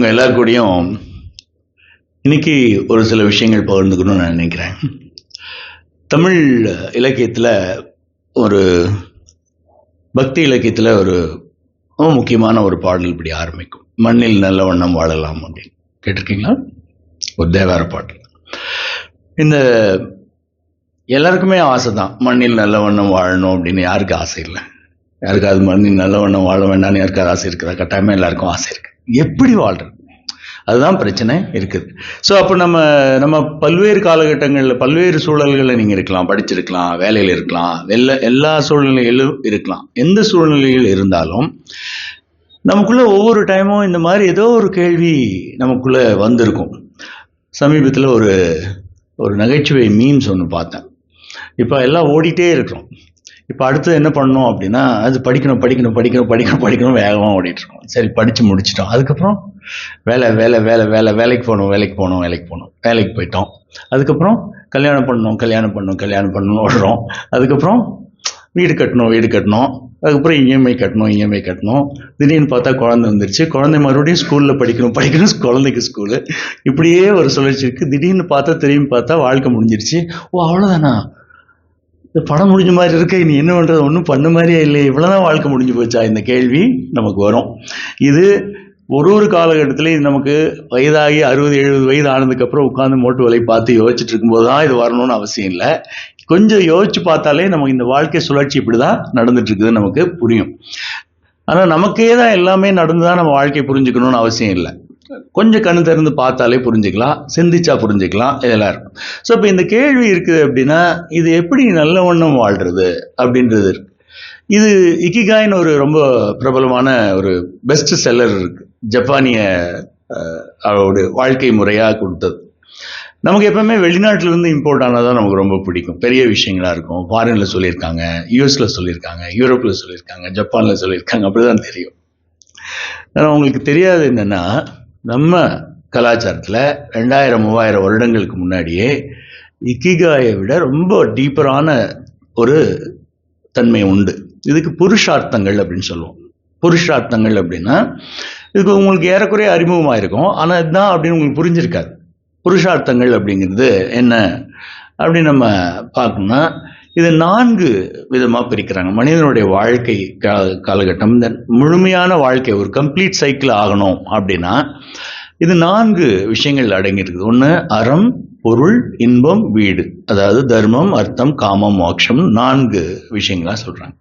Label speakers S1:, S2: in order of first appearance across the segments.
S1: உங்கள் எல்லாருக்கூடையும் இன்னைக்கு ஒரு சில விஷயங்கள் பகிர்ந்துக்கணும்னு நான் நினைக்கிறேன். தமிழ் இலக்கியத்தில் ஒரு பக்தி இலக்கியத்தில் ஒரு முக்கியமான ஒரு பாடல் இப்படி ஆரம்பிக்கும். மண்ணில் நல்ல வண்ணம் வாழலாம் அப்படின்னு கேட்டிருக்கீங்களா? ஒரு தேவார பாடல். இந்த எல்லாருக்குமே ஆசை தான், மண்ணில் நல்ல வண்ணம் வாழணும் அப்படின்னு. யாருக்கு ஆசை இல்லை? யாருக்காவது மண்ணில் நல்ல வண்ணம் வாழ வேண்டாம்னு யாருக்காவது ஆசை இருக்குதா? கட்டாயமாக எல்லாருக்கும் ஆசை இருக்கு. எப்படி வாழ்றது, அதுதான் பிரச்சனை இருக்குது. ஸோ அப்போ நம்ம பல்வேறு காலகட்டங்களில் பல்வேறு சூழல்களில் நீங்கள் இருக்கலாம், படிச்சிருக்கலாம், வேலையில் இருக்கலாம், எல்லா சூழ்நிலைகளிலும் இருக்கலாம். எந்த சூழ்நிலையில் இருந்தாலும் நமக்குள்ள ஒவ்வொரு டைமும் இந்த மாதிரி ஏதோ ஒரு கேள்வி நமக்குள்ள வந்திருக்கும். சமீபத்தில் ஒரு நகைச்சுவை மீம்ஸ் ஒன்று பார்த்தேன். இப்போ எல்லாம் ஓடிட்டே இருக்கிறோம். இப்போ அடுத்து என்ன பண்ணணும் அப்படின்னா, அது படிக்கணும் படிக்கணும் படிக்கணும் படிக்கணும் படிக்கணும் வேகமாக ஓடிட்டு இருக்கோம். சரி, படித்து முடிச்சிட்டோம். அதுக்கப்புறம் வேலைக்கு வேலைக்கு போயிட்டோம். அதுக்கப்புறம் கல்யாணம் பண்ணணும் ஓடுறோம். அதுக்கப்புறம் வீடு கட்டணும். அதுக்கப்புறம் இஎம்ஐ கட்டணும். திடீர்னு பார்த்தா குழந்தை வந்துருச்சு. குழந்தை மறுபடியும் ஸ்கூலில் படிக்கணும், குழந்தைக்கு ஸ்கூலு. இப்படியே ஒரு சுழற்சி இருக்குது. திடீர்னு திரும்பி பார்த்தா வாழ்க்கை முடிஞ்சிருச்சு. ஓ, அவ்வளோதானா? இந்த படம் முடிஞ்ச மாதிரி இருக்க, நீ என்ன பண்ணுறது, ஒன்றும் பண்ண மாதிரியே இல்லை, இவ்வளோதான் வாழ்க்கை முடிஞ்சு போச்சா? இந்த கேள்வி நமக்கு வரும். இது ஒரு காலகட்டத்தில் இது நமக்கு வயதாகி 60-70 வயது ஆனதுக்கப்புறம் உட்காந்து மோட்டு வேலை பார்த்து யோசிச்சுட்டு இருக்கும்போது தான் இது வரணும்னு அவசியம் இல்லை. கொஞ்சம் யோசிச்சு பார்த்தாலே நமக்கு இந்த வாழ்க்கை சுழற்சி இப்படி தான் நடந்துட்டு இருக்குதுன்னு நமக்கு புரியும். ஆனால் நமக்கே தான் எல்லாமே நடந்துதான் நம்ம வாழ்க்கையை புரிஞ்சுக்கணும்னு அவசியம் இல்லை. கொஞ்சம் கண்ணு திறந்து பார்த்தாலே புரிஞ்சுக்கலாம், சிந்திச்சா புரிஞ்சுக்கலாம், இதெல்லாம் இருக்கும். ஸோ இப்போ இந்த கேள்வி இருக்குது அப்படின்னா, இது எப்படி நல்ல வண்ணம் வாழ்றது அப்படின்றது இருக்கு. இது இக்கிகாய்னு ஒரு ரொம்ப பிரபலமான ஒரு பெஸ்ட் செல்லர் இருக்கு, ஜப்பானிய அவருடைய வாழ்க்கை முறையாக கொடுத்தது. நமக்கு எப்பவுமே வெளிநாட்டிலேருந்து இம்போர்ட் ஆனதான் நமக்கு ரொம்ப பிடிக்கும். பெரிய விஷயங்களா இருக்கும். ஃபாரினில் சொல்லியிருக்காங்க, யூஎஸ்ல சொல்லியிருக்காங்க, யூரோப்பில் சொல்லியிருக்காங்க, ஜப்பானில் சொல்லியிருக்காங்க, அப்படிதான் தெரியும். ஆனால் உங்களுக்கு தெரியாது என்னன்னா, நம்ம கலாச்சாரத்தில் 2000-3000 வருடங்களுக்கு முன்னாடியே இக்கிகாயை விட ரொம்ப டீப்பரான ஒரு தன்மை உண்டு. இதுக்கு புருஷார்த்தங்கள் அப்படின்னு சொல்லுவோம். புருஷார்த்தங்கள் அப்படின்னா, இதுக்கு உங்களுக்கு ஏறக்குறைய அறிமுகமாக இருக்கும், ஆனால் இதுதான் அப்படின்னு உங்களுக்கு புரிஞ்சிருக்காது. புருஷார்த்தங்கள் அப்படிங்கிறது என்ன அப்படின்னு நம்ம பார்க்கணும்னா, இது 4 விதமாக பிரிக்கிறாங்க. மனிதனுடைய வாழ்க்கை காலகட்டம், இந்த முழுமையான வாழ்க்கை ஒரு கம்ப்ளீட் சைக்கிள் ஆகணும் அப்படின்னா இது 4 விஷயங்கள் அடங்கியிருக்குது. ஒன்று அறம், பொருள், இன்பம், வீடு. அதாவது தர்மம், அர்த்தம், காமம், மோட்சம், 4 விஷயங்களா சொல்றாங்க.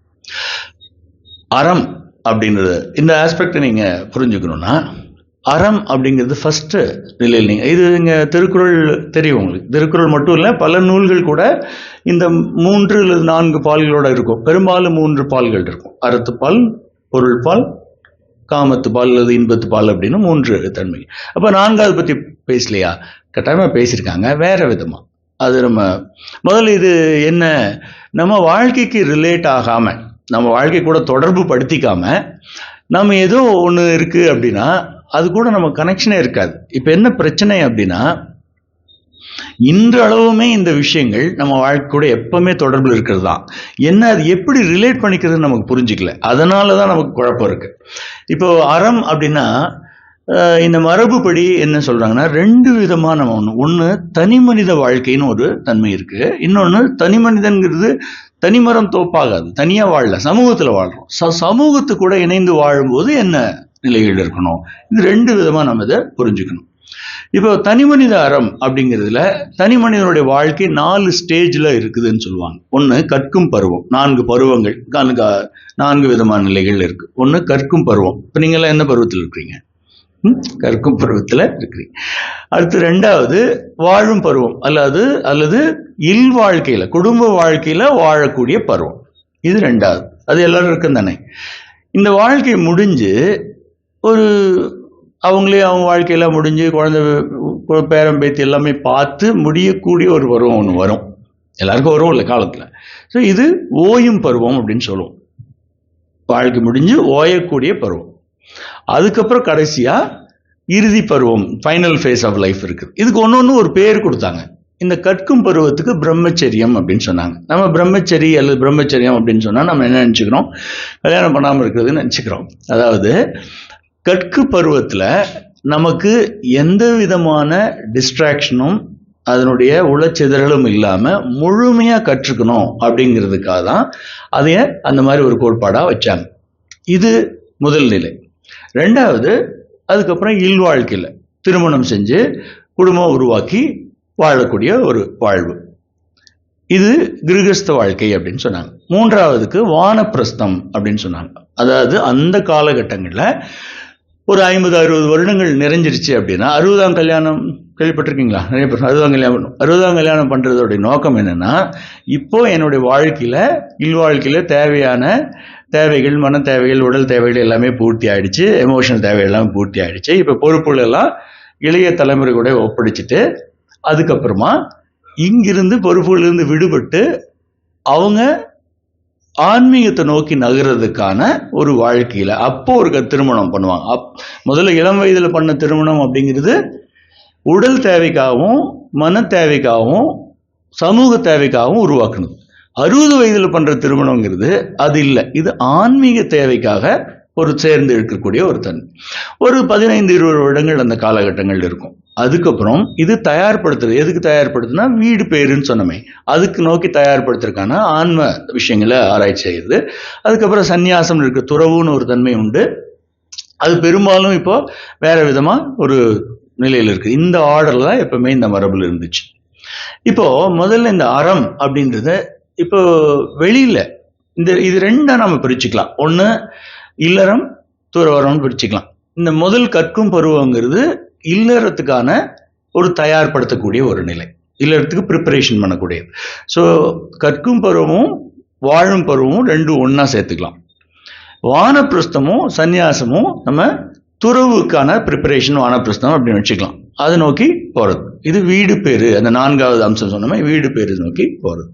S1: அறம் அப்படின்றது இந்த ஆஸ்பெக்டை நீங்க புரிஞ்சுக்கணும்னா, அறம் அப்படிங்கிறது ஃபர்ஸ்ட் நிலையில் இது இங்கே திருக்குறள் தெரியும் உங்களுக்கு. திருக்குறள் மட்டும் இல்லை, பல நூல்கள் கூட இந்த 3 அல்லது 4 பால்களோட இருக்கும். பெரும்பாலும் 3 பால்கள் இருக்கும். அறத்துப்பால், பொருள்பால், காமத்துப்பால் அல்லது இன்பத்துப்பால் அப்படின்னு 3 தன்மை. அப்போ 4வது பற்றி பேசலையா? கட்டாயமாக பேசியிருக்காங்க, வேற விதமாக. அது நம்ம முதல்ல இது என்ன, நம்ம வாழ்க்கைக்கு ரிலேட் ஆகாம, நம்ம வாழ்க்கை கூட தொடர்பு படுத்திக்காம, நம்ம ஏதோ ஒன்று இருக்கு அப்படின்னா அது கூட நம்ம கனெக்ஷனே இருக்காது. இப்போ என்ன பிரச்சனை அப்படின்னா, இன்றளவுமே இந்த விஷயங்கள் நம்ம வாழ்க்கை கூட எப்பவுமே தொடர்பில் இருக்கிறது தான். என்ன அது எப்படி ரிலேட் பண்ணிக்கிறதுன்னு நமக்கு புரிஞ்சிக்கல. அதனால தான் நமக்கு குழப்பம் இருக்கு. இப்போ அறம் அப்படின்னா இந்த மரபுப்படி என்ன சொல்றாங்கன்னா, 2 விதமான ஒன்று தனி மனித வாழ்க்கைன்னு ஒரு தன்மை இருக்கு. இன்னொன்று தனி மனிதன்கிறது தனிமரம் தோப்பாகாது, தனியா வாழல, சமூகத்தில் வாழ்றோம். சமூகத்து கூட இணைந்து வாழும்போது என்ன நிலைகள் இருக்கணும், இது 2 விதமா நம்ம இதை புரிஞ்சுக்கணும். இப்போ தனி மனித அறம் அப்படிங்கிறதுல தனி மனிதனுடைய வாழ்க்கை 4 ஸ்டேஜ்ல இருக்குதுன்னு சொல்லுவாங்க. ஒன்று கற்கும் பருவம், 4 பருவங்கள், 4 விதமான நிலைகள் இருக்கு. ஒன்று கற்கும் பருவம். இப்போ நீங்களாம் என்ன பருவத்தில் இருக்கிறீங்க? கற்கும் பருவத்தில் இருக்கிறீங்க. அடுத்து 2வது வாழும் பருவம், அல்லது இல் வாழ்க்கையில, குடும்ப வாழ்க்கையில வாழக்கூடிய பருவம். இது 2வது. அது எல்லாரும் இருக்கும் தானே. இந்த வாழ்க்கை முடிஞ்சு அவங்களே அவங்க வாழ்க்கையெல்லாம் முடிஞ்சு குழந்தை பேரம் பேத்தி எல்லாமே பார்த்து முடியக்கூடிய ஒரு பருவம் ஒன்று வரும். எல்லாருக்கும் வரும் இல்லை காலத்தில். ஸோ இது ஓயும் பருவம் அப்படின்னு சொல்லுவோம். வாழ்க்கை முடிஞ்சு ஓயக்கூடிய பருவம். அதுக்கப்புறம் கடைசியா இறுதி பருவம், ஃபைனல் ஃபேஸ் ஆஃப் லைஃப் இருக்குது. இதுக்கு ஒன்று ஒரு பேர் கொடுத்தாங்க. இந்த கற்கும் பருவத்துக்கு பிரம்மச்சரியம் அப்படின்னு சொன்னாங்க. நம்ம பிரம்மச்சரி அல்லது பிரம்மச்சரியம் அப்படின்னு சொன்னா நம்ம என்ன நினைச்சுக்கிறோம், கல்யாணம் பண்ணாமல் இருக்கிறதுன்னு நினைச்சுக்கிறோம். அதாவது கற்கு பருவத்தில் நமக்கு எந்த விதமான டிஸ்ட்ராக்ஷனும் அதனுடைய உளச்சிதறலும் இல்லாம முழுமையா கற்றுக்கணும் அப்படிங்கிறதுக்காக தான் அதைய அந்த மாதிரி ஒரு கோட்பாடா வச்சாங்க. இது முதல் நிலை. ரெண்டாவது, அதுக்கப்புறம் இல்வாழ்க்கையில திருமணம் செஞ்சு குடும்பம் உருவாக்கி வாழக்கூடிய ஒரு வாழ்வு, இது கிருகஸ்த வாழ்க்கை அப்படின்னு சொன்னாங்க. மூன்றாவதுக்கு வானப்பிரஸ்தம் அப்படின்னு சொன்னாங்க. அதாவது அந்த காலகட்டங்களில் ஒரு 50-60 வருடங்கள் நிறைஞ்சிருச்சு அப்படின்னா 60ஆம் கல்யாணம் கேள்விப்பட்டிருக்கீங்களா? நிறைய பேர் 60ஆம் கல்யாணம் பண்றதோடைய நோக்கம் என்னன்னா, இப்போ என்னுடைய வாழ்க்கையில இல்வாழ்க்கையில தேவையான தேவைகள், மன தேவைகள், உடல் தேவைகள் எல்லாமே பூர்த்தி ஆயிடுச்சு, எமோஷனல் தேவைகள் எல்லாம் பூர்த்தி ஆயிடுச்சு, இப்ப பொறுப்புகள் எல்லாம் இளைய தலைமுறை கூட ஒப்படைச்சிட்டு அதுக்கப்புறமா இங்கிருந்து பொறுப்புகளிலிருந்து விடுபட்டு அவங்க ஆன்மீகத்தை நோக்கி நகர்றதுக்கான ஒரு வாழ்க்கையில அப்போ ஒரு திருமணம் பண்ணுவாங்க. முதல்ல இளம் வயதுல பண்ண திருமணம் அப்படிங்கிறது உடல் தேவைக்காகவும் மன தேவைக்காகவும் சமூக தேவைக்காகவும் உருவாக்கணும். 60 வயதுல பண்ற திருமணங்கிறது அது இல்லை, இது ஆன்மீக தேவைக்காக ஒரு சேர்ந்து இருக்கக்கூடிய ஒரு தன்மை. ஒரு 15-20 வருடங்கள் அந்த காலகட்டங்கள் இருக்கும். அதுக்கப்புறம் இது தயார்படுத்துறது, எதுக்கு தயார்படுத்துனா வீடு பேருன்னு சொன்னமே, அதுக்கு நோக்கி தயார்படுத்துறதுக்கான ஆன்ம விஷயங்களை ஆராய்ச்சி செய்யுது. அதுக்கப்புறம் சந்நியாசம் இருக்கு, துறவுன்னு ஒரு தன்மை உண்டு. அது பெரும்பாலும் இப்போ வேற விதமா ஒரு நிலையில் இருக்கு. இந்த ஆர்டர்ல தான் எப்பவுமே இந்த மரபுல இருந்துச்சு. இப்போ முதல்ல இந்த அறம் அப்படின்றத இப்போ வெளியில இது ரெண்டா நம்ம பிரிச்சுக்கலாம். ஒண்ணு இல்லறம், துறவரம்னு பிரிச்சுக்கலாம். இந்த முதல் கற்கும் பருவங்கிறது இல்லறத்துக்கான ஒரு தயார்படுத்தக்கூடிய ஒரு நிலை, இல்லறத்துக்கு ப்ரிப்பரேஷன் பண்ணக்கூடியது. ஸோ கற்கும் பருவமும் வாழும் பருவமும் ரெண்டும் ஒன்னா சேர்த்துக்கலாம். வானப்பிரஸ்தமும் சந்நியாசமும் நம்ம துறவுக்கான ப்ரிப்பரேஷன் வானப்பிரஸ்தம் அப்படின்னு வச்சுக்கலாம். அதை நோக்கி போறது, இது வீடு பேரு, அந்த 4வது அம்சம் சொன்னோமே, வீடு பேரு நோக்கி போறது.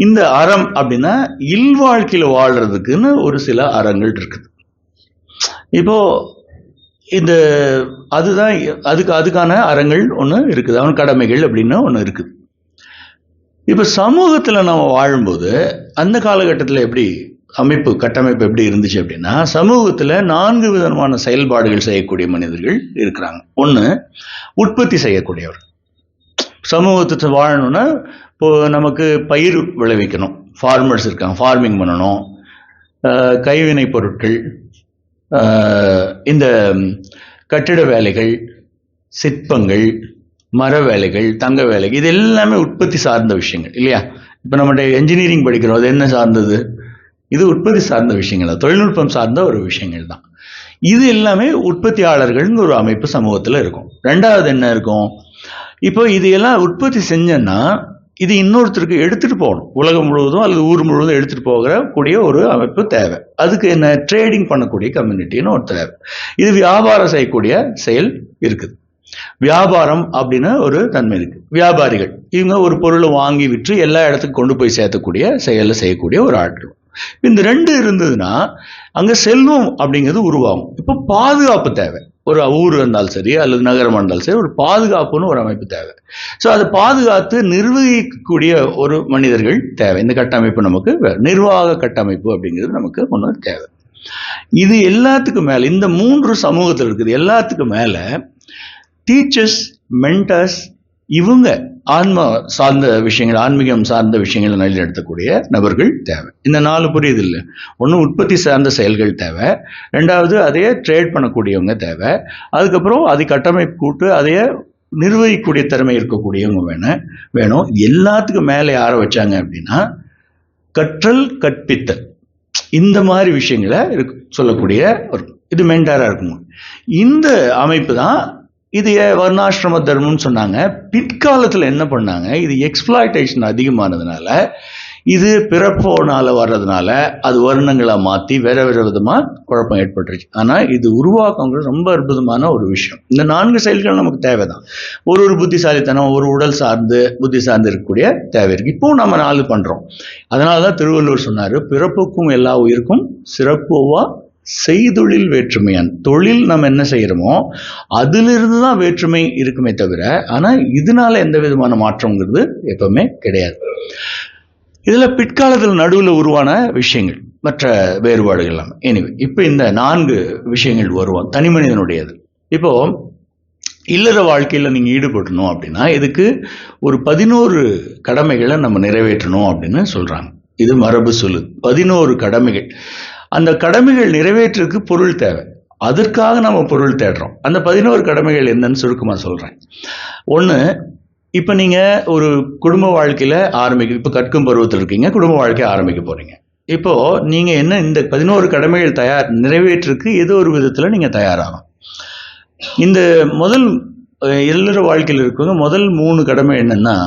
S1: இந்த அறம் அப்படின்னா இல்வாழ்க்கையில வாழ்றதுக்குன்னு ஒரு சில அறங்கள் இருக்குது. இப்போ இந்த அதுதான் அதுக்கான அறங்கள் ஒன்று இருக்குது, அவன் கடமைகள் அப்படின்னு ஒன்று இருக்குது. இப்போ சமூகத்தில் நம்ம வாழும்போது அந்த காலகட்டத்தில் எப்படி கட்டமைப்பு எப்படி இருந்துச்சு அப்படின்னா, சமூகத்தில் 4 விதமான செயல்பாடுகள் செய்யக்கூடிய மனிதர்கள் இருக்கிறாங்க. ஒன்று, உற்பத்தி செய்யக்கூடியவர். சமூகத்தை வாழணும்னா இப்போ நமக்கு பயிர் விளைவிக்கணும், ஃபார்மர்ஸ் இருக்காங்க, ஃபார்மிங் பண்ணணும், கைவினை பொருட்கள், இந்த கட்டிட வேலைகள், சிற்பங்கள், மர வேலைகள், தங்க வேலைகள், இது எல்லாமே உற்பத்தி சார்ந்த விஷயங்கள் இல்லையா? இப்போ நம்மளுடைய என்ஜினியரிங் படிக்கிறோம், அது என்ன சார்ந்தது? இது உற்பத்தி சார்ந்த விஷயங்கள், தொழில்நுட்பம் சார்ந்த ஒரு விஷயங்கள் தான். இது எல்லாமே உற்பத்தியாளர்கள்னு ஒரு அமைப்பு சமூகத்தில் இருக்கும். ரெண்டாவது என்ன இருக்கும்? இப்போ இது எல்லாம் உற்பத்தி செஞ்சோன்னா இது இன்னொருத்தருக்கு எடுத்துட்டு போகணும், உலகம் முழுவதும் அல்லது ஊர் முழுவதும் எடுத்துட்டு போகிற கூடிய ஒரு அமைப்பு தேவை. அதுக்கு என்ன, ட்ரேடிங் பண்ணக்கூடிய கம்யூனிட்டின்னு ஒரு தேவை. இது வியாபாரம் செய்யக்கூடிய செயல் இருக்குது. வியாபாரம் அப்படின்னு ஒரு தன்மை இருக்கு. வியாபாரிகள் இவங்க ஒரு பொருளை வாங்கி விற்று எல்லா இடத்துக்கும் கொண்டு போய் சேர்த்தக்கூடிய செயலை செய்யக்கூடிய ஒரு ஆட்கள். இந்த ரெண்டு இருந்ததுன்னா அங்க செல்வம் அப்படிங்கிறது உருவாகும். இப்போ பாதுகாப்பு தேவை, ஒரு ஊர் இருந்தாலும் சரி அல்லது நகரம் இருந்தாலும் சரி, ஒரு பாதுகாப்புன்னு ஒரு அமைப்பு தேவை. ஸோ அதை பாதுகாத்து நிர்வகிக்கக்கூடிய ஒரு மனிதர்கள் தேவை. இந்த கட்டமைப்பு நமக்கு நிர்வாக கட்டமைப்பு அப்படிங்கிறது நமக்கு ஒன்று தேவை. இது எல்லாத்துக்கும் மேல, இந்த 3 சமூகத்தில் இருக்குது, எல்லாத்துக்கும் மேல டீச்சர்ஸ், மென்டர்ஸ், இவங்க ஆன்ம சார்ந்த விஷயங்கள், ஆன்மீகம் சார்ந்த விஷயங்களை நிலைநிறுத்தக்கூடிய நபர்கள் தேவை. இந்த 4 புரியுது இல்லை? ஒன்று உற்பத்தி சார்ந்த செயல்கள் தேவை, ரெண்டாவது அதையே ட்ரேட் பண்ணக்கூடியவங்க தேவை, அதுக்கப்புறம் அதை கட்டமைப்பு கூட்டு அதையே நிர்வகிக்கக்கூடிய திறமை இருக்கக்கூடியவங்க வேணும். எல்லாத்துக்கும் மேலே யாரை வச்சாங்க அப்படின்னா கற்றல், கற்பித்தல், இந்த மாதிரி விஷயங்களை சொல்லக்கூடிய ஒரு இது மென்டாரா இருக்குங்க. இந்த அமைப்பு தான் இது வர்ணாசிரம தர்மம்னு சொன்னாங்க. பிற்காலத்தில் என்ன பண்ணாங்க, இது எக்ஸ்பிளாய்டேஷன் அதிகமானதுனால, இது பிறப்போனால வர்றதுனால அது வர்ணங்களை மாற்றி வேற வேற விதமாக குழப்பம் ஏற்பட்டுருச்சு. ஆனால் இது உருவாக்கங்கிறது ரொம்ப அற்புதமான ஒரு விஷயம். இந்த 4 செயல்கள் நமக்கு தேவைதான். ஒரு புத்திசாலித்தனம், ஒரு உடல் சார்ந்து புத்தி சார்ந்து இருக்கக்கூடிய தேவை இருக்கு. இப்போ நம்ம 4 பண்றோம். அதனால தான் திருவள்ளுவர் சொன்னாரு, பிறப்புக்கும் எல்லா உயிருக்கும் சிறப்புவா செய்தொழில் வேற்றுமையான். தொழில் நம்ம என்ன செய்யறோமோ அதிலிருந்து தான் வேற்றுமை இருக்குமே தவிர, ஆனா இதனால எந்த விதமான மாற்றம்ங்கிறது எப்பவுமே கிடையாது. இதுல பிற்காலத்தில் நடுவில் உருவான விஷயங்கள், மற்ற வேறுபாடுகள் எல்லாம். எனிவே, இப்ப இந்த 4 விஷயங்கள் வருவோம். தனி மனிதனுடையது, இப்போ இல்லற வாழ்க்கையில் நீங்கள் ஈடுபடணும் அப்படின்னா இதுக்கு ஒரு 11 கடமைகளை நம்ம நிறைவேற்றணும் அப்படின்னு சொல்கிறாங்க. இது மரபு சொல்லுது. 11 கடமைகள். அந்த கடமைகள் நிறைவேற்றுறதுக்கு பொருள் தேவை. அதற்காக நம்ம பொருள் தேடுறோம். அந்த 11 கடமைகள் என்னன்னு சுருக்கமாக சொல்கிறேன். ஒன்று, இப்போ நீங்கள் ஒரு குடும்ப வாழ்க்கையில் இப்போ கற்கும் பருவத்தில் இருக்கீங்க, குடும்ப வாழ்க்கையை ஆரம்பிக்க போகிறீங்க. இப்போது நீங்கள் என்ன இந்த 11 கடமைகள் நிறைவேற்றுறதுக்கு ஏதோ ஒரு விதத்தில் நீங்கள் தயாராகும். இந்த முதல் இல்லற வாழ்க்கையில் இருக்கவங்க முதல் 3 கடமை என்னன்னா,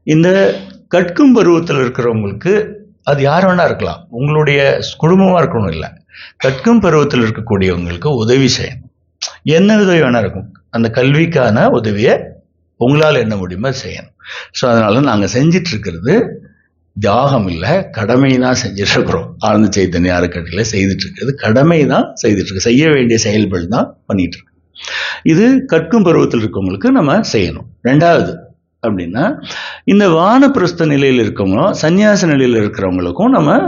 S1: இந்த கற்கும் பருவத்தில் இருக்கிறவங்களுக்கு, அது யார் வேணா இருக்கலாம், உங்களுடைய குடும்பமாக இருக்கணும் இல்லை, கற்கும் பருவத்தில் இருக்கக்கூடியவங்களுக்கு உதவி செய்யணும். என்ன உதவி வேணா இருக்கும், அந்த கல்விக்கான உதவியை உங்களால் என்ன முடியுமோ செய்யணும். ஸோ அதனால நாங்கள் செஞ்சிட்டு இருக்கிறது தியாகம் இல்லை, கடமை தான் செஞ்சுட்டு இருக்கிறோம். ஆழ்ந்த சைத்தன்ய அறக்கட்டளையில் செய்துட்டு இருக்கிறது கடமை தான் செய்துட்டு இருக்கு, செய்ய வேண்டிய செயல்கள் தான் பண்ணிட்டு இருக்கு. இது கற்கும் பருவத்தில் இருக்கவங்களுக்கு நம்ம செய்யணும். 2வது அப்படின்னா, இந்த வானப்பிரஸ்த நிலையில் இருக்கவங்களும் சன்னியாச நிலையில் இருக்கிறவங்களுக்கும் நம்ம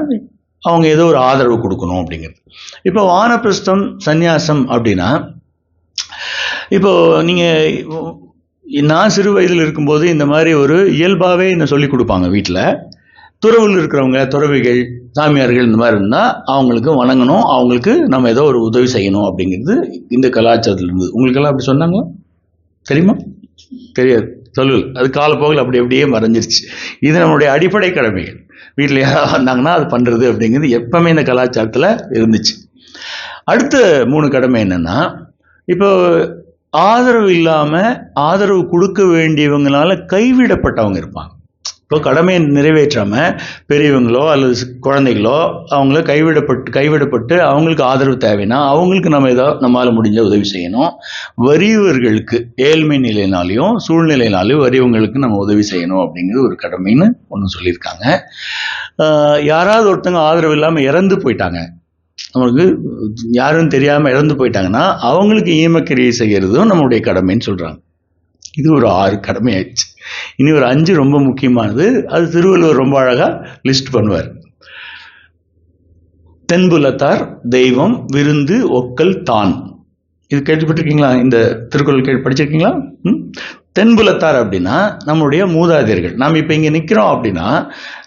S1: அவங்க ஏதோ ஒரு ஆதரவு கொடுக்கணும் அப்படிங்கிறது. இப்போ வானப்பிரஸ்தம் சன்னியாசம் அப்படின்னா, இப்போ நான் சிறு வயதில் இருக்கும்போது இந்த மாதிரி ஒரு இயல்பாகவே என்ன சொல்லி கொடுப்பாங்க வீட்டில். துறவில் இருக்கிறவங்க, துறவிகள், சாமியார்கள் இந்த மாதிரி இருந்தால் அவங்களுக்கு வணங்கணும், அவங்களுக்கு நம்ம ஏதோ ஒரு உதவி செய்யணும் அப்படிங்கிறது இந்த கலாச்சாரத்தில் இருந்தது. உங்களுக்கெல்லாம் அப்படி சொன்னாங்களா? தெரியுமா? தெரியாது. சொல்லல் அது காலப்போக்கில் அப்படி அப்படியே மறைஞ்சிருச்சு. இது நம்மளுடைய அடிப்படை கடமைகள். வீட்டில் யாராவது வந்தாங்கன்னா அது பண்ணுறது அப்படிங்கிறது எப்பவுமே இந்த கலாச்சாரத்தில் இருந்துச்சு. அடுத்த 3 கடமை என்னென்னா, இப்போ ஆதரவு இல்லாமல் ஆதரவு கொடுக்க வேண்டியவங்களால கைவிடப்பட்டவங்க இருப்பாங்க. இப்போ கடமையை நிறைவேற்றாமல் பெரியவங்களோ அல்லது குழந்தைகளோ அவங்கள கைவிடப்பட்டு அவங்களுக்கு ஆதரவு தேவைன்னா அவங்களுக்கு நம்ம நம்மளால் முடிஞ்ச உதவி செய்யணும். வறியவர்களுக்கு, ஏழ்மை நிலையினாலையும் சூழ்நிலையினாலையும் வறியவங்களுக்கு நம்ம உதவி செய்யணும் அப்படிங்கிறது ஒரு கடமைன்னு ஒன்று சொல்லியிருக்காங்க. யாராவது ஒருத்தங்க ஆதரவு இல்லாமல் இறந்து போயிட்டாங்க, நம்மளுக்கு யாரும் தெரியாமல் இறந்து போயிட்டாங்கன்னா அவங்களுக்கு ஈமக்கிரியை செய்கிறதும் நம்மளுடைய கடமைன்னு சொல்கிறாங்க. இது ஒரு 6 கடமை ஆயிடுச்சு. இனி ஒரு 5 ரொம்ப முக்கியமானது. அது திருவள்ளுவர் ரொம்ப அழகா லிஸ்ட் பண்ணுவார். தென்புலத்தார், தெய்வம், விருந்து, ஒக்கல், தான். இது கேள்விப்பட்டிருக்கீங்களா? இந்த திருக்குறள் படிச்சிருக்கீங்களா? தென்புலத்தார் அப்படின்னா நம்மளுடைய மூதாதையர்கள். நாம் இப்போ இங்கே நிற்கிறோம் அப்படின்னா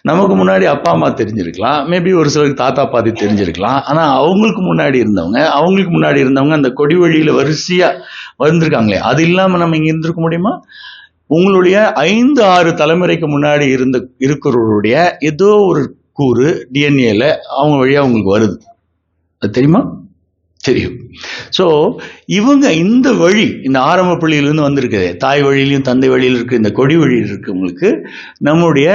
S1: நமக்கு முன்னாடி அப்பா அம்மா தெரிஞ்சிருக்கலாம், மேபி ஒரு சிலருக்கு தாத்தா பாட்டி தெரிஞ்சிருக்கலாம். ஆனால் அவங்களுக்கு முன்னாடி இருந்தவங்க அந்த கொடி வழியில் வரிசையாக வந்திருக்காங்களே, அது இல்லாமல் நம்ம இங்கே இருந்திருக்க முடியுமா? உங்களுடைய 5-6 தலைமுறைக்கு முன்னாடி இருக்கிறவருடைய ஏதோ ஒரு கூறு டிஎன்ஏல அவங்க வழியாக உங்களுக்கு வருது. அது தெரியுமா? தெரியும். ஸோ இவங்க இந்த வழி, இந்த ஆரம்ப பள்ளியிலேருந்து வந்திருக்குது, தாய் வழியிலையும் தந்தை வழியில் இருக்கு, இந்த கொடி வழியில் இருக்கவங்களுக்கு நம்முடைய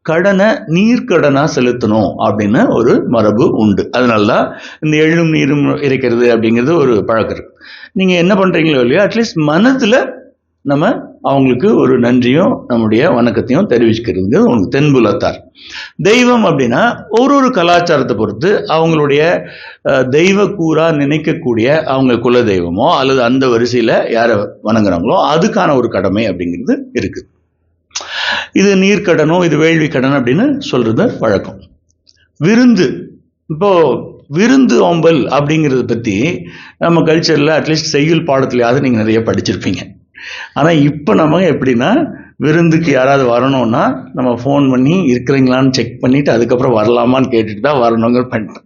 S1: கடனை நீர்க்கடனாக செலுத்தணும் அப்படின்னு ஒரு மரபு உண்டு. அதனால தான் இந்த எள்ளும் நீரும் இறைக்கிறது அப்படிங்கிறது ஒரு பழக்கம் இருக்கு. நீங்கள் என்ன பண்ணுறீங்களோ இல்லையோ, அட்லீஸ்ட் மனதில் நம்ம அவங்களுக்கு ஒரு நன்றியும் நம்முடைய வணக்கத்தையும் தெரிவிச்சுக்கிறது உங்களுக்கு தென்புலத்தார். தெய்வம் அப்படின்னா ஒரு கலாச்சாரத்தை பொறுத்து அவங்களுடைய தெய்வ கூறா நினைக்கக்கூடிய அவங்க குல தெய்வமோ அல்லது அந்த வரிசையில் யாரை வணங்குறாங்களோ அதுக்கான ஒரு கடமை அப்படிங்கிறது இருக்குது. இது நீர்க்கடனோ இது வேள்வி கடன் அப்படின்னு சொல்றது வழக்கம். விருந்து, இப்போ விருந்து ஓம்பல் அப்படிங்கிறத பற்றி நம்ம கல்ச்சரில் அட்லீஸ்ட் செய்யுள் பாடத்துலையாவது நீங்கள் நிறைய படிச்சிருப்பீங்க. ஆனால் இப்போ நம்ம எப்படின்னா, விருந்துக்கு யாராவது வரணும்னா நம்ம ஃபோன் பண்ணி இருக்கிறீங்களான்னு செக் பண்ணிவிட்டு அதுக்கப்புறம் வரலாமான்னு கேட்டுட்டு தான் வரணுங்க பண்ணிட்டோம்.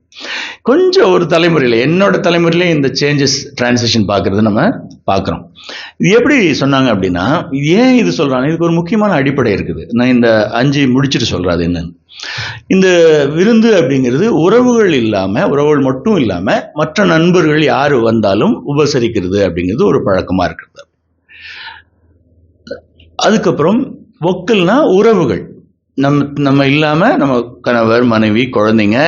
S1: கொஞ்சம் ஒரு தலைமுறையில், என்னோட தலைமுறையிலே இந்த சேஞ்சஸ் டிரான்சிஷன் பார்க்குறது நம்ம பார்க்குறோம். இது எப்படி சொன்னாங்க அப்படின்னா, ஏன் இது சொல்கிறாங்க, இதுக்கு ஒரு முக்கியமான அடிப்படை இருக்குது. நான் இந்த 5 முடிச்சுட்டு சொல்கிறேன் அது என்னன்னு. இந்த விருந்து அப்படிங்கிறது உறவுகள் மட்டும் இல்லாமல் மற்ற நண்பர்கள் யார் வந்தாலும் உபசரிக்கிறது அப்படிங்கிறது ஒரு பழக்கமாக இருக்கிறது. அதுக்கப்புறம் ஒக்கல்னா உறவுகள், நம்ம இல்லாமல் நம்ம கணவர், மனைவி, குழந்தைங்க,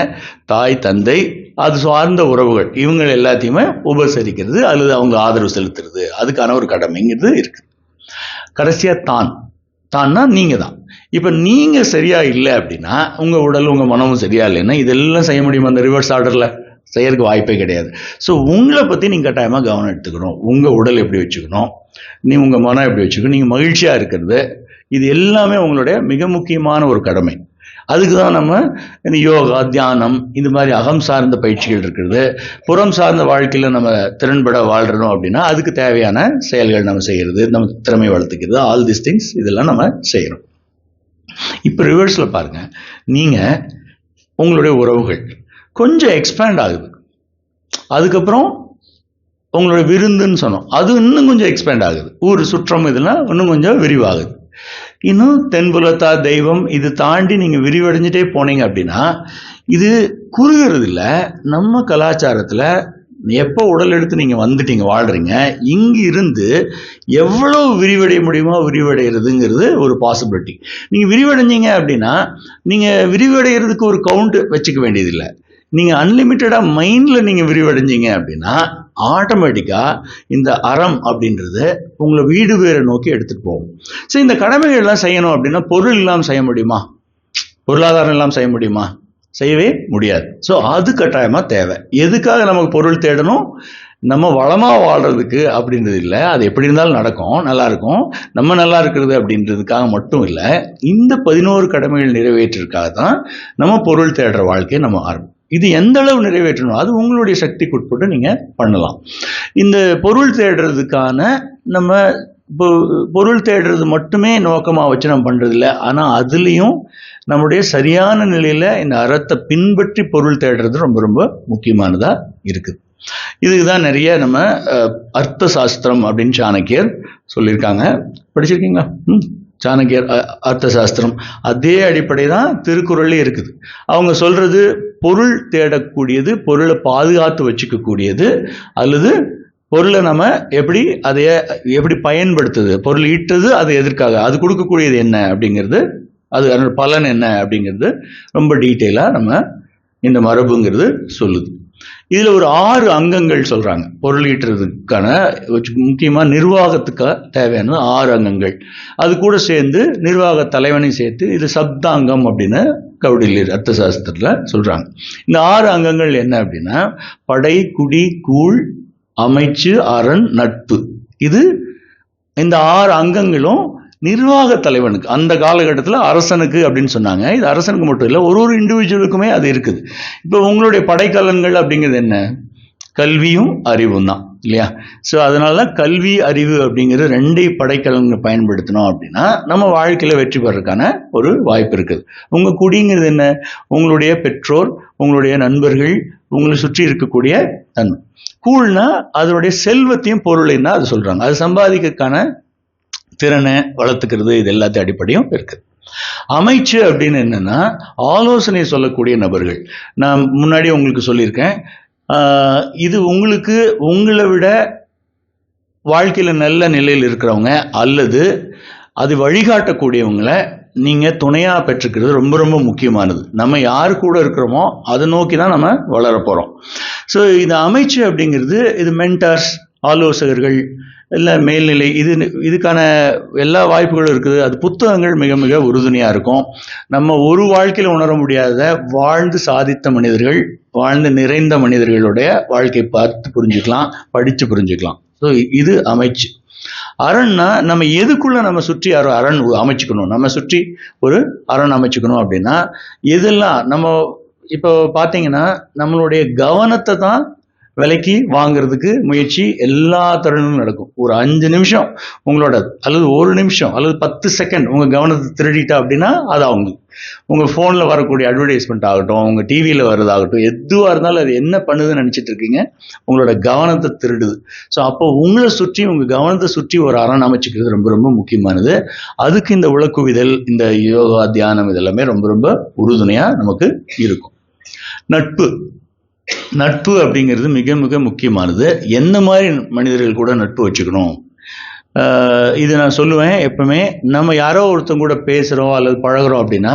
S1: தாய், தந்தை, அது சார்ந்த உறவுகள், இவங்க எல்லாத்தையுமே உபசரிக்கிறது அல்லது அவங்க ஆதரவு செலுத்துறது, அதுக்கான ஒரு கடமைங்கிறது இருக்குது. கடைசியாக தான்னா நீங்கள் தான். இப்போ நீங்கள் சரியா இல்லை அப்படின்னா, உங்கள் உடல் உங்கள் மனமும் சரியா இல்லைன்னா இதெல்லாம் செய்ய முடியுமா? அந்த ரிவர்ஸ் ஆர்டரில் செய்யறதுக்கு வாய்ப்பே கிடையாது. ஸோ உங்களை பற்றி நீங்கள் கட்டாயமாக கவனம் எடுத்துக்கணும். உங்கள் உடல் எப்படி வச்சுக்கணும், உங்கள் மனம் எப்படி வச்சுக்கணும், நீங்கள் மகிழ்ச்சியாக இருக்கிறது, இது எல்லாமே உங்களுடைய மிக முக்கியமான ஒரு கடமை. அதுக்கு தான் நம்ம இந்த யோகா, தியானம், இந்த மாதிரி அகம் சார்ந்த பயிற்சிகள் இருக்கிறது. புறம் சார்ந்த வாழ்க்கையில் நம்ம திறன்பட வாழ்றோம் அப்படின்னா அதுக்கு தேவையான செயல்கள் நம்ம செய்கிறது, நம்ம திறமை வளர்த்துக்கிறது, ஆல் திஸ் திங்ஸ் இதெல்லாம் நம்ம செய்கிறோம். இப்போ ரிவர்ஸில் பாருங்கள், நீங்கள் உங்களுடைய உறவுகள் கொஞ்சம் எக்ஸ்பேண்ட் ஆகுது. அதுக்கப்புறம் உங்களுடைய விருந்துன்னு சொன்னோம், அது இன்னும் கொஞ்சம் எக்ஸ்பேண்ட் ஆகுது. ஊர் சுற்றம் இதெல்லாம் இன்னும் கொஞ்சம் விரிவாகுது. இன்னும் தென்புலத்தா, தெய்வம், இது தாண்டி நீங்கள் விரிவடைஞ்சிட்டே போனீங்க அப்படின்னா இது குறுகிறது இல்லை. நம்ம கலாச்சாரத்தில் எப்போ உடல் எடுத்து நீங்கள் வந்துட்டீங்க, வாழ்கிறீங்க, இங்கே இருந்து எவ்வளோ விரிவடைய முடியுமோ விரிவடைகிறதுங்கிறது ஒரு பாசிபிலிட்டி. நீங்கள் விரிவடைஞ்சிங்க அப்படின்னா நீங்கள் விரிவடைகிறதுக்கு ஒரு கவுண்ட் வச்சுக்க வேண்டியதில்லை. நீங்கள் அன்லிமிட்டடாக மைண்டில் நீங்கள் விரிவடைஞ்சிங்க அப்படின்னா ஆட்டோமேட்டிக்காக இந்த அறம் அப்படின்றது உங்களை வீடு வேற நோக்கி எடுத்துகிட்டு போகும். ஸோ இந்த கடமைகள்லாம் செய்யணும் அப்படின்னா பொருள் இல்லாமல் செய்ய முடியுமா? பொருளாதாரம் இல்லாமல் செய்ய முடியுமா? செய்யவே முடியாது. ஸோ அது கட்டாயமாக தேவை. எதுக்காக நமக்கு பொருள் தேடணும்? நம்ம வளமாக வாழ்கிறதுக்கு அப்படின்றது இல்லை. அது எப்படி இருந்தாலும் நடக்கும், நல்லாயிருக்கும். நம்ம நல்லா இருக்கிறது அப்படின்றதுக்காக மட்டும் இல்லை. இந்த 11 கடமைகள் நிறைவேற்றிற்காக தான் நம்ம பொருள் தேடுற வாழ்க்கையை நம்ம ஆரம்பிக்கும். இது எந்த அளவு நிறைவேற்றணும் அது உங்களுடைய சக்திக்கு உட்பட்டு நீங்கள் பண்ணலாம். இந்த பொருள் தேடுறதுக்கான நம்ம இப்போ பொருள் தேடுறது மட்டுமே நோக்கமாக வச்சு நம்ம பண்ணுறதில்ல. ஆனால் அதுலேயும் நம்முடைய சரியான நிலையில் இந்த அறத்தை பின்பற்றி பொருள் தேடுறது ரொம்ப ரொம்ப முக்கியமானதாக இருக்குது. இதுக்கு தான் நிறைய நம்ம அர்த்த சாஸ்திரம் அப்படின்னு சாணக்கியர் சொல்லியிருக்காங்க. படிச்சிருக்கீங்களா? சாணக்கியர் அர்த்த சாஸ்திரம் அதே அடிப்படை தான் திருக்குறள்லே இருக்குது. அவங்க சொல்றது பொருள் தேடக்கூடியது, பொருளை பாதுகாத்து வச்சுக்கக்கூடியது, அல்லது பொருளை நம்ம எப்படி பயன்படுத்துது, பொருள் ஈட்டது அது எதற்காக, அது கொடுக்கக்கூடியது என்ன அப்படிங்கிறது, அது அதோட பலன் என்ன அப்படிங்கிறது ரொம்ப டீட்டெயிலாக நம்ம இந்த மரபுங்கிறது சொல்லுது. இதில் ஒரு 6 அங்கங்கள் சொல்கிறாங்க பொருள் ஈட்டுறதுக்கான. முக்கியமாக நிர்வாகத்துக்காக தேவையான 6 அங்கங்கள். அது கூட சேர்ந்து நிர்வாக தலைவனையும் சேர்த்து இது சப்தாங்கம் அப்படின்னு கௌடில்யர் அர்த்த சாஸ்திரத்தில் சொல்கிறாங்க. இந்த 6 அங்கங்கள் என்ன அப்படின்னா படை, குடி, கூழ், அமைச்சு, அரண், நட்பு. இந்த 6 அங்கங்களும் நிர்வாக தலைவனுக்கு, அந்த காலகட்டத்தில் அரசனுக்கு அப்படின்னு சொன்னாங்க. இது அரசனுக்கு மட்டும் இல்லை, ஒரு இண்டிவிஜுவலுக்குமே அது இருக்குது. இப்போ உங்களுடைய படைக்கலன்கள் அப்படிங்கிறது என்ன? கல்வியும் அறிவும் தான் இல்லையா? ஸோ அதனால தான் கல்வி, அறிவு அப்படிங்கிற 2 படைக்கலன்கள் பயன்படுத்தினோம் அப்படின்னா நம்ம வாழ்க்கையில் வெற்றி பெறதுக்கான ஒரு வாய்ப்பு இருக்குது. உங்கள் குடிங்கிறது என்ன? உங்களுடைய பெற்றோர், உங்களுடைய நண்பர்கள், உங்களை சுற்றி இருக்கக்கூடிய தன்மை. கூழ்னா அதனுடைய செல்வத்தையும் பொருளையும் தான் அது சொல்கிறாங்க. அது சம்பாதிக்கிறதுக்கான திறனை வளர்த்துக்கிறது, இது எல்லாத்தையும் அடிப்படையும் இருக்குது. அமைச்சு அப்படின்னு என்னன்னா ஆலோசனை சொல்லக்கூடிய நபர்கள். நான் முன்னாடி உங்களுக்கு சொல்லியிருக்கேன், இது உங்களுக்கு உங்களை விட வாழ்க்கையில் நல்ல நிலையில் இருக்கிறவங்க அல்லது அது வழிகாட்டக்கூடியவங்களை நீங்கள் துணையாக பெற்றுக்கிறது ரொம்ப ரொம்ப முக்கியமானது. நம்ம யார் கூட இருக்கிறோமோ அதை நோக்கி தான் நம்ம வளர போகிறோம். ஸோ இந்த அமைச்சு அப்படிங்கிறது இது மென்டார்ஸ், ஆலோசகர்கள், இல்லை மேல்நிலை, இதுக்கான எல்லா வாய்ப்புகளும் இருக்குது. அது புத்தகங்கள் மிக மிக உறுதுணையாக இருக்கும். நம்ம ஒரு வாழ்க்கையில் உணர முடியாத வாழ்ந்து சாதித்த மனிதர்கள், வாழ்ந்து நிறைந்த மனிதர்களுடைய வாழ்க்கை பார்த்து புரிஞ்சுக்கலாம், படித்து புரிஞ்சுக்கலாம். ஸோ இது அமைச்சு. அரண்னா நம்ம எதுக்குள்ள நம்ம சுற்றி அரண் அமைச்சுக்கணும், நம்ம சுற்றி ஒரு அரண் அமைச்சுக்கணும் அப்படின்னா எதெல்லாம் நம்ம இப்போ பார்த்தீங்கன்னா நம்மளுடைய கவனத்தை தான் விலைக்கு வாங்கிறதுக்கு முயற்சி எல்லா தருணமும் நடக்கும். ஒரு 5 நிமிஷம் உங்களோட, அல்லது 1 நிமிஷம் அல்லது 10 செகண்ட் உங்கள் கவனத்தை திருடிட்டா அப்படின்னா அது அவங்க உங்கள் ஃபோனில் வரக்கூடிய அட்வர்டைஸ்மெண்ட் ஆகட்டும், உங்கள் டிவியில் வர்றதாகட்டும், எதுவாக இருந்தாலும் அது என்ன பண்ணுதுன்னு நினச்சிட்டு இருக்கீங்க, உங்களோட கவனத்தை திருடுது. ஸோ அப்போ உங்களை சுற்றி, உங்கள் கவனத்தை சுற்றி ஒரு அரண் அமைச்சிக்கிறது ரொம்ப ரொம்ப முக்கியமானது. அதுக்கு இந்த உலக்குவிதல், இந்த யோகா, தியானம் இதெல்லாமே ரொம்ப ரொம்ப உறுதுணையாக நமக்கு இருக்கும். நட்பு அப்படிங்கிறது மிக மிக முக்கியமானது. எந்த மாதிரி மனிதர்கள் கூட நட்பு வச்சுக்கணும், இது நான் சொல்லுவேன் எப்பவுமே. நம்ம யாரோ ஒருத்தங்க கூட பேசுகிறோம் அல்லது பழகிறோம் அப்படின்னா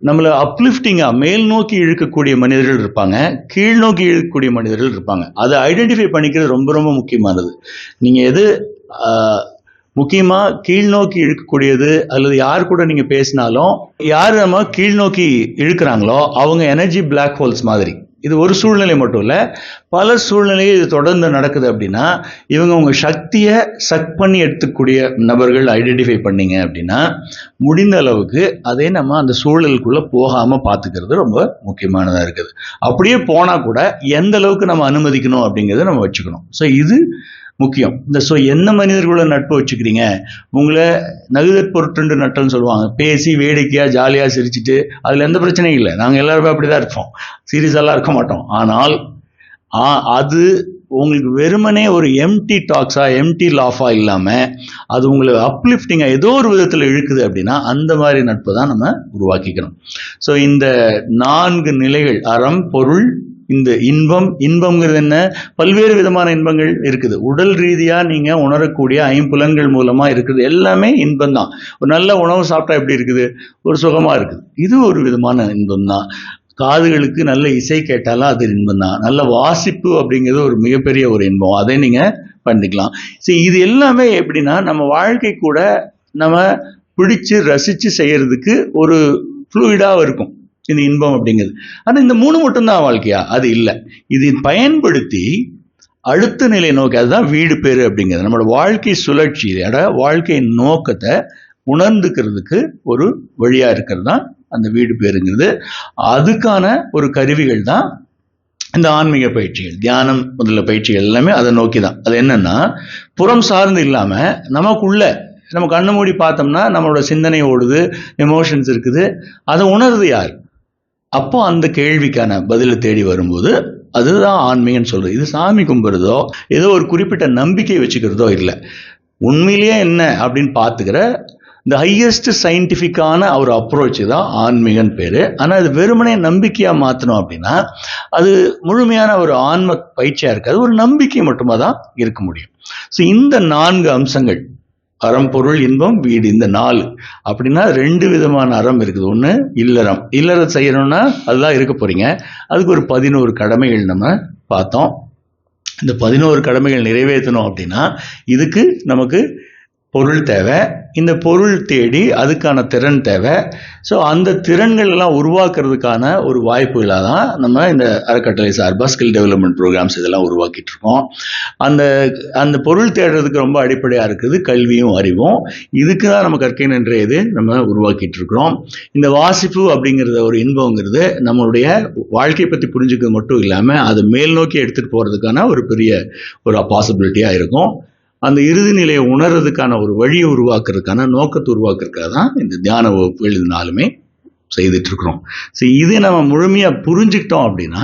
S1: நம்மளை அப்லிஃப்டிங்காக மேல் நோக்கி இழுக்கக்கூடிய மனிதர்கள் இருப்பாங்க, கீழ் நோக்கி இழுக்கக்கூடிய மனிதர்கள் இருப்பாங்க. அதை ஐடென்டிஃபை பண்ணிக்கிறது ரொம்ப ரொம்ப முக்கியமானது. நீங்கள் எது முக்கியமாக கீழ் நோக்கி இழுக்கக்கூடியது அல்லது யார் கூட நீங்கள் பேசினாலும் யார் நம்ம கீழ் நோக்கி இழுக்கிறாங்களோ அவங்க எனர்ஜி பிளாக் ஹோல்ஸ் மாதிரி. இது ஒரு சூழ்நிலை மட்டும் இல்லை, பல சூழ்நிலையில் இது தொடர்ந்து நடக்குது. அப்படின்னா இவங்க உங்கள் சக்தியை சக் பண்ணி எடுத்துக்கூடிய நபர்கள் ஐடென்டிஃபை பண்ணீங்க அப்படின்னா முடிந்த அளவுக்கு அதே நம்ம அந்த சூழலுக்குள்ளே போகாமல் பார்த்துக்கிறது ரொம்ப முக்கியமானதாக இருக்குது. அப்படியே போனால் கூட எந்த அளவுக்கு நம்ம அனுமதிக்கணும் அப்படிங்கிறத நம்ம வச்சுக்கணும். ஸோ இது முக்கியம். ஸோ என்ன மனிதர்களோட நட்பு வச்சுக்கிறீங்க, உங்களை நகுதற் பொருட்டு நட்டல்னு சொல்லுவாங்க. பேசி வேடிக்கையாக ஜாலியாக சிரிச்சுட்டு அதில் எந்த பிரச்சனையும் இல்லை. நாங்கள் எல்லாருமே அப்படி தான் இருப்போம், சீரியஸாலாம் இருக்க மாட்டோம். ஆனால் அது உங்களுக்கு வெறுமனே ஒரு எம்டி டாக்ஸா எம்டி லாஃபா இல்லாமல் அது உங்களுக்கு அப்லிஃப்டிங்காக ஏதோ ஒரு விதத்தில் இழுக்குது அப்படின்னா அந்த மாதிரி நட்பு தான் நம்ம உருவாக்கிக்கணும். ஸோ இந்த 4 நிலைகள், அறம், பொருள், இந்த இன்பம்ங்கிறது என்ன, பல்வேறு விதமான இன்பங்கள் இருக்குது. உடல் ரீதியாக நீங்கள் உணரக்கூடிய 5 புலன்கள் மூலமாக இருக்குது எல்லாமே இன்பம் தான். ஒரு நல்ல உணவு சாப்பிட்டா எப்படி இருக்குது, ஒரு சுகமாக இருக்குது. இது ஒரு விதமான இன்பம் தான். காதுகளுக்கு நல்ல இசை கேட்டாலும் அது இன்பம் தான். நல்ல வாசிப்பு அப்படிங்கிறது ஒரு மிகப்பெரிய ஒரு இன்பம், அதை நீங்கள் பண்ணிக்கலாம். சரி, இது எல்லாமே எப்படின்னா நம்ம வாழ்க்கை கூட நம்ம பிடிச்சு ரசித்து செய்யறதுக்கு ஒரு ஃப்ளூயிடாக இருக்கும் இந்த இன்பம் அப்படிங்கிறது. ஆனால் இந்த 3 மட்டும்தான் வாழ்க்கையா? அது இல்லை. இது பயன்படுத்தி அடுத்த நிலை நோக்கி, அதுதான் வீடு பேரு அப்படிங்கிறது. நம்மளோட வாழ்க்கை சுழற்சியோட வாழ்க்கை நோக்கத்தை உணர்ந்துக்கிறதுக்கு ஒரு வழியாக இருக்கிறது தான் அந்த வீடு பேருங்கிறது. அதுக்கான ஒரு கருவிகள் தான் இந்த ஆன்மீக பயிற்சிகள், தியானம் முதல்ல பயிற்சிகள் எல்லாமே அதை நோக்கி தான். அது என்னன்னா புறம் சார்ந்து இல்லாமல் நமக்குள்ள நம்ம கண்ணு மூடி பார்த்தோம்னா நம்மளோட சிந்தனை ஓடுது, எமோஷன்ஸ் இருக்குது, அதை உணர்றது யார்? அப்போ அந்த கேள்விக்கான பதிலை தேடி வரும்போது அதுதான் ஆன்மீகம்னு சொல்றது. இது சாமி கும்பிட்றதோ ஏதோ ஒரு குறிப்பிட்ட நம்பிக்கை வச்சுக்கிறதோ இல்லை. உண்மையிலேயே என்ன அப்படின்னு பார்த்துக்கிற இந்த ஹையஸ்ட் சயின்டிஃபிக்கான ஒரு அப்ரோச் தான் ஆன்மீகன்னு பேர். ஆனால் அது வெறுமனே நம்பிக்கையாக மாற்றணும் அப்படின்னா அது முழுமையான ஒரு ஆன்ம பயிற்சியாக இருக்காது, ஒரு நம்பிக்கை மட்டுமா தான் இருக்க முடியும். ஸோ இந்த 4 அம்சங்கள், அறம், பொருள், இன்பம், வீடு, இந்த 4 அப்படின்னா 2 விதமான அறம் இருக்குது. ஒன்று இல்லறம். இல்லறம் செய்யணும்னா அதுதான் இருக்க போறீங்க. அதுக்கு ஒரு 11 கடமைகள் நம்ம பார்த்தோம். இந்த 11 கடமைகள் நிறைவேற்றணும் அப்படின்னா இதுக்கு நமக்கு பொருள் தேவை. இந்த பொருள் தேடி அதுக்கான திறன் தேவை. ஸோ அந்த திறன்கள் எல்லாம் உருவாக்குறதுக்கான ஒரு வாய்ப்புகளாக தான் நம்ம இந்த அறக்கட்டளை சார்பாக ஸ்கில் டெவலப்மெண்ட் ப்ரோக்ராம்ஸ் இதெல்லாம் உருவாக்கிட்டு இருக்கோம். அந்த பொருள் தேடுறதுக்கு ரொம்ப அடிப்படையாக இருக்குது கல்வியும் அறிவும். இதுக்கு தான் நம்ம கற்கை என்ற இது நம்ம உருவாக்கிட்டு இருக்கிறோம். இந்த வாசிப்பு அப்படிங்கிறத ஒரு இன்பங்கிறது நம்மளுடைய வாழ்க்கையை பற்றி புரிஞ்சுக்கிறது மட்டும் இல்லாமல் அது மேல் நோக்கி எடுத்துகிட்டு போகிறதுக்கான ஒரு பெரிய ஒரு பாசிபிலிட்டியாக இருக்கும். அந்த இறுதி நிலையை உணர்றதுக்கான ஒரு வழியை உருவாக்குறதுக்கான நோக்கத்தை உருவாக்குறதுக்காக தான் இந்த தியான வகுப்புகள் இது 4மே செய்துட்டு இருக்கிறோம். சரி, இதை நம்ம முழுமையாக புரிஞ்சுக்கிட்டோம் அப்படின்னா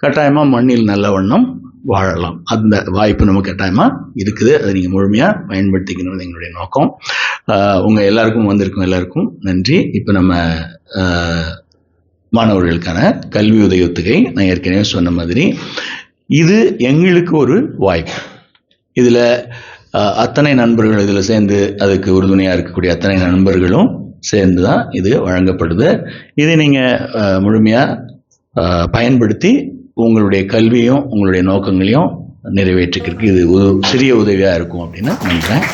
S1: கட்டாயமாக மண்ணில் நல்ல வண்ணம் வாழலாம். அந்த வாய்ப்பு நமக்கு கட்டாயமாக இருக்குது. அதை நீங்கள் முழுமையாக பயன்படுத்திக்கணும்னு எங்களுடைய நோக்கம். உங்கள் எல்லாருக்கும் வந்திருக்கும் எல்லாருக்கும் நன்றி. இப்போ நம்ம மாணவர்களுக்கான கல்வி உதவித்தொகை நான் ஏற்கனவே சொன்ன மாதிரி இது எங்களுக்கு ஒரு வாய்ப்பு. இதில் அத்தனை நண்பர்கள் இதில் சேர்ந்து அதுக்கு உறுதுணையாக இருக்கக்கூடிய அத்தனை நண்பர்களும் சேர்ந்து தான் இது வழங்கப்படுது. இதை நீங்கள் முழுமையாக பயன்படுத்தி உங்களுடைய கல்வியும் உங்களுடைய நோக்கங்களையும் நிறைவேற்றிக்கிறதுக்கு இது சிறிய உதவியாக இருக்கும் அப்படின்னு நினைக்கிறேன்.